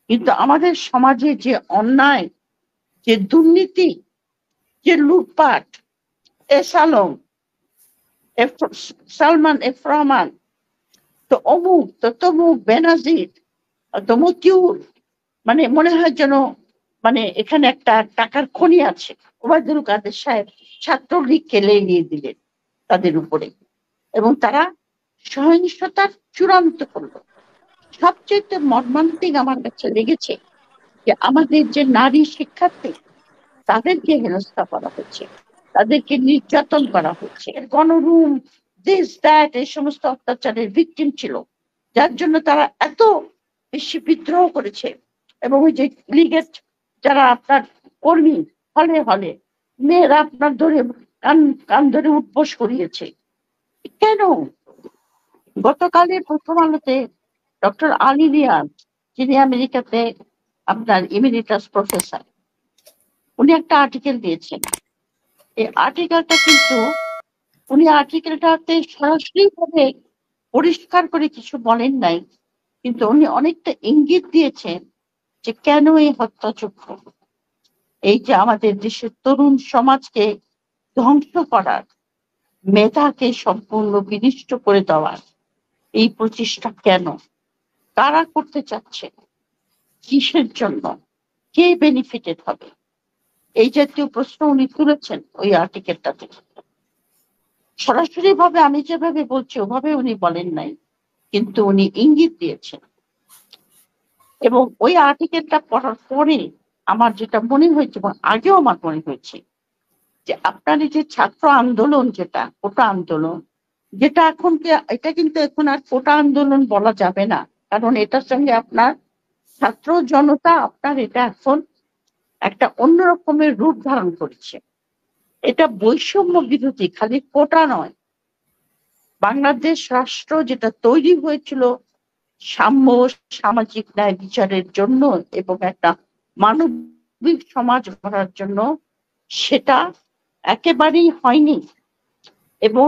কিন্তু আমাদের সমাজে যে অন্যায়, যে দুর্নীতি, যে লুটপাট, এস আলম, সালমান এফ রহমান, তো অমুক, তো তমুক, বেনাজির, তো মতিউর, মানে মনে হয় যেন মানে এখানে একটা টাকার খনি আছে। ওবায়দুল কাদের সাহেব ছাত্রলীগকে লেলিয়ে দিলেন তাদের উপরে, এবং তারা সহিংসতার চূড়ান্ত করলো। সবচেয়ে মর্মান্তিক আমার কাছে লেগেছে যে আমাদের যে নারী শিক্ষার্থী, তাদেরকে হেনস্থা করা হচ্ছে, তাদেরকে নির্যাতন করা হচ্ছে। গণরুম, দিস দ্যাট, এই সমস্ত অত্যাচারের ভিকটিম ছিল, যার জন্য তারা এত বেশি বিদ্রোহ করেছে। এবং ওই যে লীগের যারা আপনার কর্মী, হলে হলে মেয়েরা আপনার ধরে কান ধরে উঠবোস করিয়েছে। কেন? গতকালে প্রথম আলোতে ডক্টর আলী রিয়াজ, যিনি আমেরিকাতে আপনার ইমিরিটাস প্রফেসর, উনি একটা আর্টিকেল দিয়েছেন। এই আর্টিকেলটা কিন্তু উনি আর্টিকেলটাতে সরাসরি ভাবে পরিষ্কার করে কিছু বলেন নাই, কিন্তু উনি অনেকটা ইঙ্গিত দিয়েছেন যে কেন এই হত্যাযজ্ঞ, এই যে আমাদের দেশের তরুণ সমাজকে ধ্বংস করার, মেধাকে সম্পূর্ণ বিনষ্ট করে দেওয়ার এই প্রচেষ্টা কেন, কারা করতে চাচ্ছে, কিসের জন্য, কে বেনিফিটেড হবে, এই জাতীয় প্রশ্ন উনি তুলেছেন ওই আর্টিকেলটাতে। সরাসরি ভাবে আমি যেভাবে বলছি ওভাবে উনি বলেন নাই, কিন্তু উনি ইঙ্গিত দিয়েছেন। এবং ওই আর্টিকেলটা পড়ার পরে আমার যেটা মনে হয়েছে, এবং আগেও আমার মনে হয়েছে, যে আপনার এই যে ছাত্র আন্দোলন, যেটা কোটা আন্দোলন, যেটা এখন এটা কিন্তু এখন আর কোটা আন্দোলন বলা যাবে না, কারণ এটার সঙ্গে আপনার ছাত্র জনতা আপনার এটা এখন একটা অন্য রকমের রূপ ধারণ করেছে। এটা বৈষম্য বিরোধী, খালি কোটা নয়। বাংলাদেশ রাষ্ট্র যেটা তৈরি হয়েছিল সাম্য, সামাজিক ন্যায় বিচারের জন্য এবং একটা মানবিক সমাজ গড়ার জন্য, সেটা একেবারেই হয়নি। এবং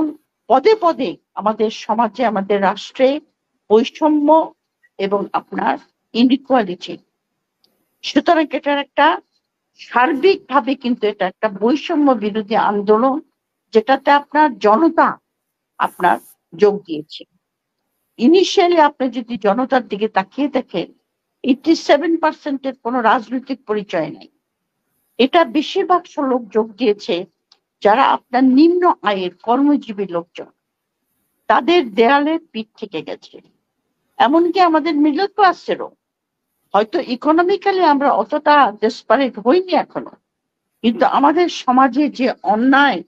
পদে পদে আমাদের সমাজে, আমাদের রাষ্ট্রে বৈষম্য এবং আপনার ইনইকুয়ালিটি। সুতরাং এটার একটা সার্বিকভাবে কিন্তু এটা একটা বৈষম্য বিরোধী আন্দোলন, যেটাতে আপনার জনতা আপনার যোগ দিয়েছে। ইনিশিয়ালি আপনি যদি জনতার দিকে তাকিয়ে দেখেন, 87% কোনো রাজনৈতিক পরিচয় নেই। এটা বেশিরভাগ লোক যোগ দিয়েছে যারা আপনার নিম্ন আয়ের কর্মজীবী লোকজন, তাদের দেয়ালে পিঠ থেকে গেছে। এমনকি আমাদের মিডল ক্লাসেরও, হয়তো ইকোনমিক্যালি আমরা অতটা ডেসপারেট হইনি এখনো, কিন্তু আমাদের সমাজে যে অন্যায়,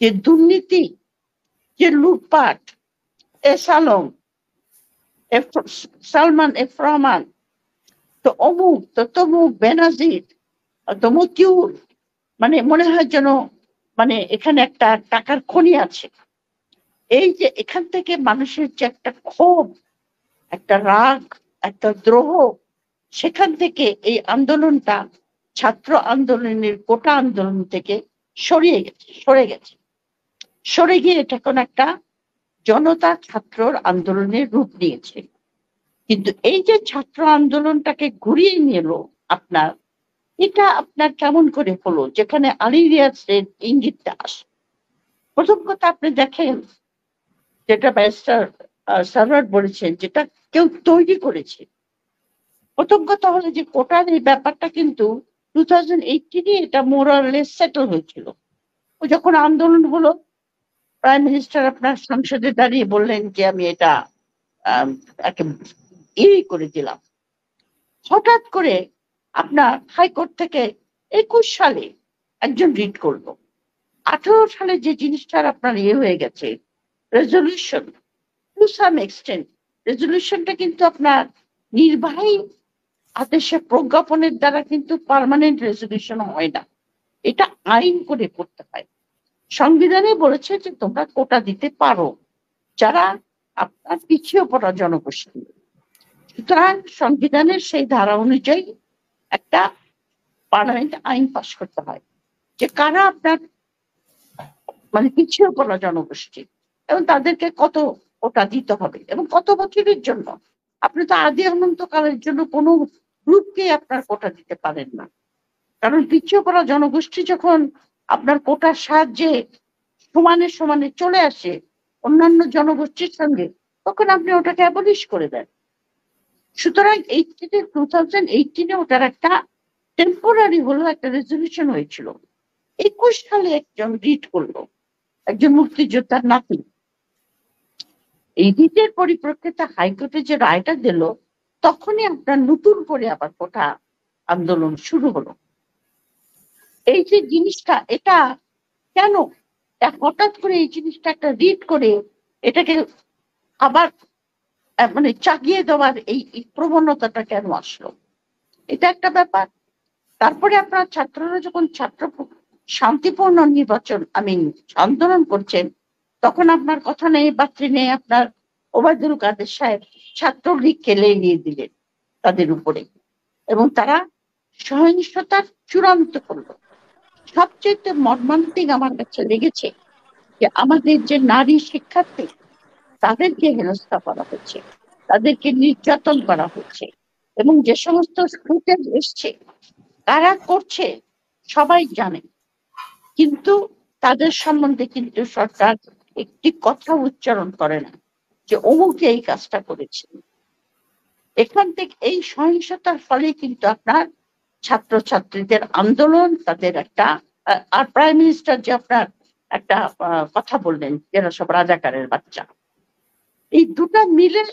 যে দুর্নীতি, যে লুটপাট, এস আলম, সালমান এফ রহমান, তো অমুক, তো তমুক, বেনাজির, তো মতিউর, মানে মনে হয় যেন মানে এখানে একটা টাকার খনি আছে। এই যে এখান থেকে মানুষের যে একটা ক্ষোভ, একটা রাগ, একটা দ্রোহ, সেখান থেকে এই আন্দোলনটা ছাত্র আন্দোলনের কোটা আন্দোলন থেকে সরে গিয়ে এটা কোন একটা জনতা ছাত্রর আন্দোলনের রূপ নিয়েছে। কিন্তু এই যে ছাত্র আন্দোলনটাকে ঘুরিয়ে নিল আপনার, এটা আপনার কেমন করে হলো, যেখানে আলী রিয়াজের ইঙ্গিতটা আসে। প্রথম কথা আপনি দেখেন, যেটা ব্যারিস্টার সারওয়ার বলেছেন, যেটা কেউ তৈরি করেছে। প্রথম কথা হলো যে কোটার এই ব্যাপারটা কিন্তু 2018 এটা মোরালেস সেটেল হয়েছিল। ও যখন আন্দোলন হলো, প্রাইম মিনিস্টার আপনার সংসদে দাঁড়িয়ে বললেন যে আমি এটা করে দিলাম। হঠাৎ করে আপনার হাইকোর্ট থেকে 21 সালে একজন রিট করলো, 18 সালে যে জিনিসটার আপনার হয়ে গেছে রেজলিউশন, টু সাম এক্সটেন্ট রেজলিউশনটা কিন্তু আপনার নির্বাহী আদেশে প্রজ্ঞাপনের দ্বারা কিন্তু পার্মানেন্ট রেজলিউশন হয় না, এটা আইন করে করতে হয়। সংবিধানে বলেছে যে তোমরা কোটা দিতে পারো যারা আপনার পিছিয়ে পড়া জনগোষ্ঠী। সুতরাং সংবিধানের সেই ধারা অনুযায়ী একটা পার্লামেন্ট আইন পাস করতে হয় যে কারা আপনার মানে পিছিয়ে পড়া জনগোষ্ঠী, এবং তাদেরকে কত কোটা দিতে হবে এবং কত বছরের জন্য। আপনি তো আদি অনন্তকালের জন্য কোনো গ্রুপকে আপনার কোটা দিতে পারেন না, কারণ পিছিয়ে পড়া জনগোষ্ঠী যখন আপনার কোটার সাহায্যে সমানে সমানে চলে আসে অন্যান্য জনগোষ্ঠীর সঙ্গে, তখন আপনি ওটাকে অ্যাবলিশ করে দেন। সুতরাং 2018 ওটার একটা টেম্পোরারি হলো একটা রেজলিউশন হয়েছিল। 21 সালে একজন রিট করলো, একজন মুক্তিযোদ্ধার নাতি। এই রিটের পরিপ্রেক্ষিতে হাইকোর্টে যে রায়টা দিল, তখনই আপনার নতুন করে আবার কোটা আন্দোলন শুরু হলো। এই যে জিনিসটা, এটা কেন হঠাৎ করে এই জিনিসটা একটা রিট করে এটাকে আবার মানে চাগিয়ে দেওয়ার এই প্রবণতাটা কেন আসলো, এটা একটা ব্যাপার। তারপরে আপনার ছাত্ররা যখন শান্তিপূর্ণ নির্বাচন আন্দোলন করছেন, তখন আপনার কথা নেই বার্তা নেই, আপনার ওবায়দুল কাদের সাহেব ছাত্রলীগকে লেলিয়ে দিলেন তাদের উপরে, এবং তারা সহিংসতার চূড়ান্ত করলো। সবচেয়ে মর্মান্তিক আমার কাছে লেগেছে যে আমাদের যে নারী শিক্ষার্থী, তাদেরকে হেনস্থা করা হচ্ছে, তাদেরকে নির্যাতন করা হচ্ছে, এবং যে সমস্ত ফুটেজ এসছে কারা করছে সবাই জানে, কিন্তু তাদের সম্বন্ধে কিন্তু সরকার একটি কথা উচ্চারণ করে না যে অমুকে এই কাজটা করেছে। এখান থেকে এই সহিংসতার ফলে কিন্তু আপনার ছাত্রছাত্রীদের আন্দোলন, তাদের একটা, আর প্রাইম মিনিস্টার যে আপনার একটা কথা বললেন যারা সব রাজাকারের বাচ্চা, এই দুটা মিলে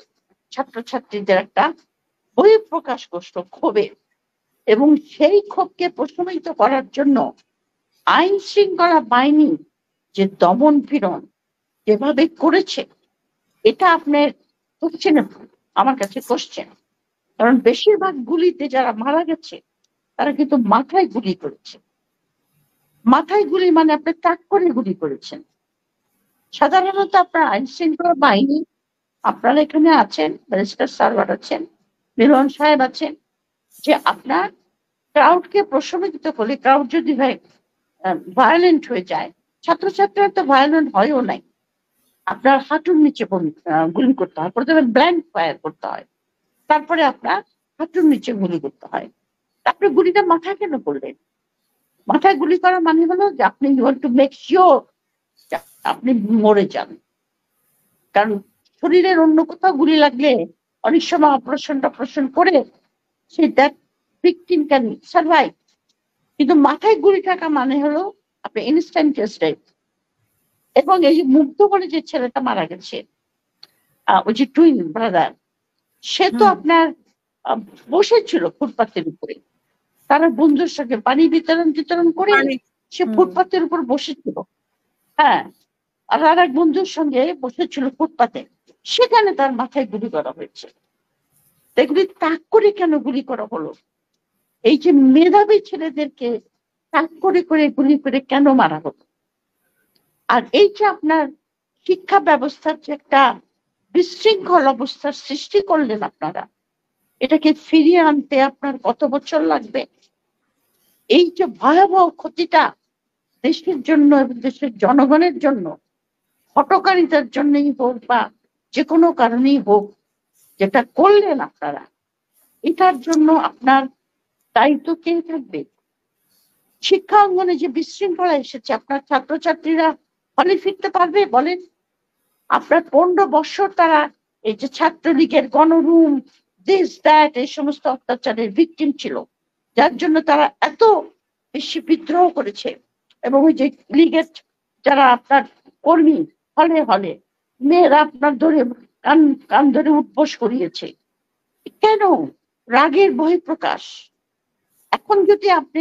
ছাত্রছাত্রীদের একটা বহিঃপ্রকাশ কষ্ট ক্ষোভের, এবং সেই ক্ষোভকে প্রশমিত করার জন্য আইন শৃঙ্খলা বাহিনী যে দমন পীড়ন যেভাবে করেছে, এটা আপনার কোশ্চেন, আমার কাছে কোশ্চেন। কারণ বেশিরভাগ গুলিতে যারা মারা গেছে তারা কিন্তু মাথায় গুলি করেছে। মাথায় গুলি মানে আপনি তাক করে গুলি করেছেন। সাধারণত আপনার আইন শৃঙ্খলা বাহিনী, আপনারা এখানে আছেন, ব্যারিস্টার সার্ভার আছেন, মিলন সাহেব আছেন, যে আপনার ক্রাউডকে প্রশমিত করলে, ক্রাউড যদি ভায়োলেন্ট হয়ে যায়, ছাত্রছাত্রীরা তো ভায়োলেন্ট হয়ও নাই, আপনার হাঁটুর নিচে গুলি করতে হয়, প্রথমে ব্ল্যাঙ্ক ফায়ার করতে হয়, তারপরে আপনার হাঁটুর নিচে গুলি করতে হয়। আপনি গুলিটা মাথায় কেন করলেন? মাথায় গুলি করা মানে হলো যে আপনি you want to make sure আপনি মরে যান। কারণ শরীরের অন্য কোথাও গুলি লাগলে অনেক সময় অপারেশন করে সেই দ্যাট ভিকটিম ক্যান সার্ভাইভ, কিন্তু মাথায় গুলি থাকা মানে হলো আপনি ইনস্ট্যান্টিয়াস ডেথ। এবং এই যে মুগ্ধ করে যে ছেলেটা মারা গেছে, ওই যে টুইন ব্রাদার, সে তো আপনার বসেছিল ফুটপাতের উপরে, তারা বন্ধুর সঙ্গে পানি বিতরণ করে সে ফুটপাতের উপর বসেছিল। হ্যাঁ, আর এক বন্ধুর সঙ্গে বসেছিল ফুটপাতে, সেখানে তার মাথায় গুলি করা হয়েছে। এগুলি তাক করে কেন গুলি করা হলো? এই যে মেধাবী ছেলেদেরকে তাক করে গুলি করে কেন মারা হলো? আর এই যে আপনার শিক্ষা ব্যবস্থার যে একটা বিশৃঙ্খল অবস্থার সৃষ্টি করলেন আপনারা, এটাকে ফিরিয়ে আনতে আপনার কত বছর লাগবে? এই যে ভয়াবহ ক্ষতিটা দেশের জন্য এবং দেশের জনগণের জন্য, হটকারিতার জন্যই হোক বা যে কোনো কারণেই হোক, যেটা করলেন আপনারা, এটার জন্য আপনার দায়িত্ব কে থাকবে? শিক্ষা অঙ্গনে যে বিশৃঙ্খলা এসেছে, আপনার ছাত্রছাত্রীরা হলে ফিরতে পারবে বলেন? আপনার 15 বছর তারা এই যে ছাত্রলীগের গণরুম, দিস দ্যাট, এই সমস্ত অত্যাচারের ভিকটিম ছিল, যার জন্য তারা এত বেশি বিদ্রোহ করেছে। এবং ওই যে লীগের যারা আপনার কর্মী, হলে হলে মেয়েরা আপনার ধরে কান ধরে উঠবোস করিয়েছে। কেন? রাগের বহিঃপ্রকাশ। এখন যদি আপনি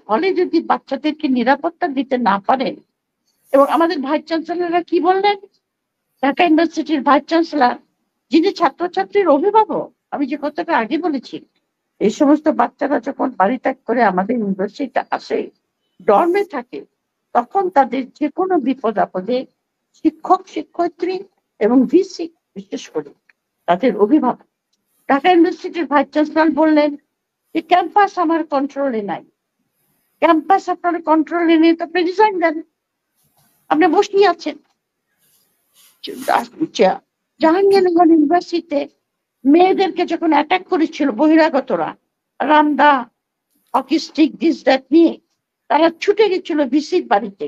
হলে যদি বাচ্চাদেরকে নিরাপত্তা দিতে না পারেন, এবং আমাদের ভাইস চ্যান্সেলররা কি বললেন, ঢাকা ইউনিভার্সিটির ভাইস চ্যান্সেলর, যিনি ছাত্রছাত্রীর অভিভাবক, আমি যে কথাটা আগে বলেছি, এই সমস্ত বাচ্চারা যখন বাড়ি ত্যাগ করে আমাদের ইউনিভার্সিটিতে আসে, ডর্মে থাকে, তখন তাদের যে কোনো বিপদ আপদে শিক্ষক শিক্ষয়িত্রী এবং ভিসি, বিশেষ করে তাদের অভিভাবক, ঢাকা ইউনিভার্সিটির ভাইস চ্যান্সেলর বললেন যে ক্যাম্পাস আমার কন্ট্রোলে নাই। ক্যাম্পাস আপনার কন্ট্রোলে নেই তো আপনি রিজাইন দেন, আপনি বসেই আছেন। জাহাঙ্গীরনগর ইউনিভার্সিটিতে মেয়েদেরকে যখন অ্যাটাক করেছিল বহিরাগতরা, রামদা হকি স্টিক দিস দ্যাট নিয়ে তারা ছুটে গেছিল ভিসির বাড়িতে,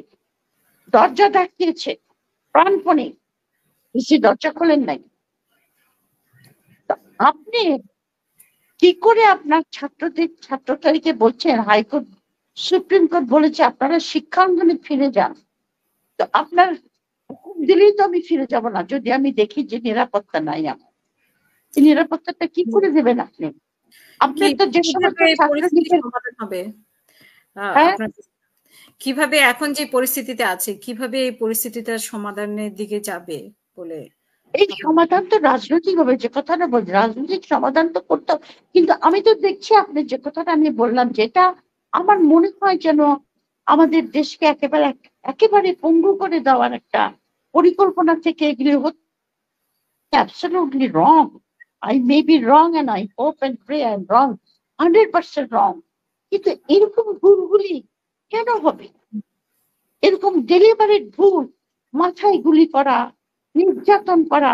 দরজা দেখিয়েছে প্রাণপণে, ভিসি দরজা খোলেন নাই। আপনি কি করে আপনার ছাত্রছাত্রীকে বলছেন হাইকোর্ট সুপ্রিম কোর্ট বলেছে আপনারা শিক্ষা আন্দোলনে ফিরে যান, তো আপনার হুকুম দিলেই তো আমি ফিরে যাব না যদি আমি দেখি যে নিরাপত্তা নাই। আমার এই নিরাপত্তাটা কি করে দেবেন আপনি? আপনার তো যে সমস্ত ছাত্রলীগের সমাধান হবে হ্যাঁ কিভাবে এখন যে পরিস্থিতিতে আছে, কিভাবে এই পরিস্থিতিটার সমাধানের দিকে যাবে বলে? এই সমাধান তো রাজনৈতিক হবে, যে কথাটা বলছি রাজনৈতিক সমাধান তো করতে হবে। কিন্তু আমি তো দেখছি আপনি যে কথাটা আমি বললাম, যেটা আমার মনে হয় যেন আমাদের দেশকে একেবারে পঙ্গু করে দেওয়ার একটা পরিকল্পনা থেকে এগুলি হচ্ছে। Absolutely wrong. I may be wrong and I hope and pray I'm wrong, 100% wrong. কিন্তু এরকম ভুলগুলি কেন হবে? এরকম ডেলিভারেট ভুল, মাথায় গুলি করা, নির্যাতন করা,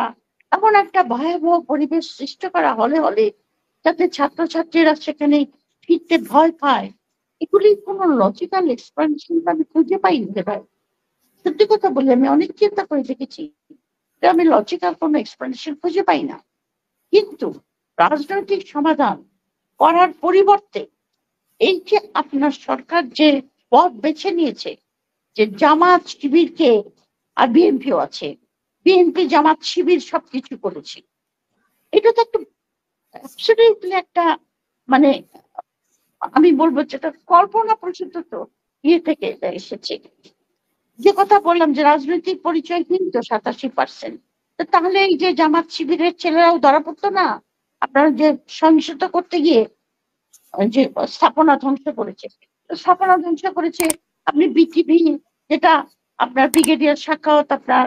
এমন একটা ভয়াবহ পরিবেশ সৃষ্টি করা হলে যাতে ছাত্রছাত্রীরা সেখানে ফিরতে ভয় পায়, এগুলি কোনো লজিক্যাল এক্সপ্লেনেশন আমি খুঁজে পাইনি ভাই। সত্যি কথা বলি আমি অনেক চিন্তা করে দেখেছি, আমি লজিক্যাল কোনো এক্সপ্লেনেশন খুঁজে পাই না। কিন্তু রাজনৈতিক সমাধান করার পরিবর্তে এই যে আপনার সরকার যে পথ বেছে নিয়েছে, যে জামাত শিবিরকে, আর বিএনপিও আছে, বিএনপি জামাত শিবির সবকিছু করেছে, এটা তো একটা মানে আমি বলবো যেটা কল্পনা প্রসূত তো ইয়ে থেকে এসেছে। যে কথা বললাম যে রাজনৈতিক পরিচয় কিন্তু 87%, তাহলে এই যে জামাত শিবিরের ছেলেরাও ধরা পড়তো না আপনারা যে সহিংসতা করতে গিয়ে যে স্থাপনা ধ্বংস করেছে, স্থাপনা ধ্বংস করেছে আপনি বিটিভি, যেটা আপনার ব্রিগেডিয়ার সাখাওয়াত আপনার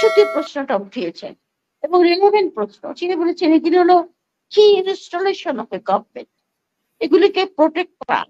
সত্যি প্রশ্নটা উঠিয়েছে এবং রিলেভেন্ট প্রশ্ন, তিনি বলেছেন এগুলি হলো কি ইনস্টলেশন অফ এ গভর্নমেন্ট, এগুলিকে প্রোটেক্ট করা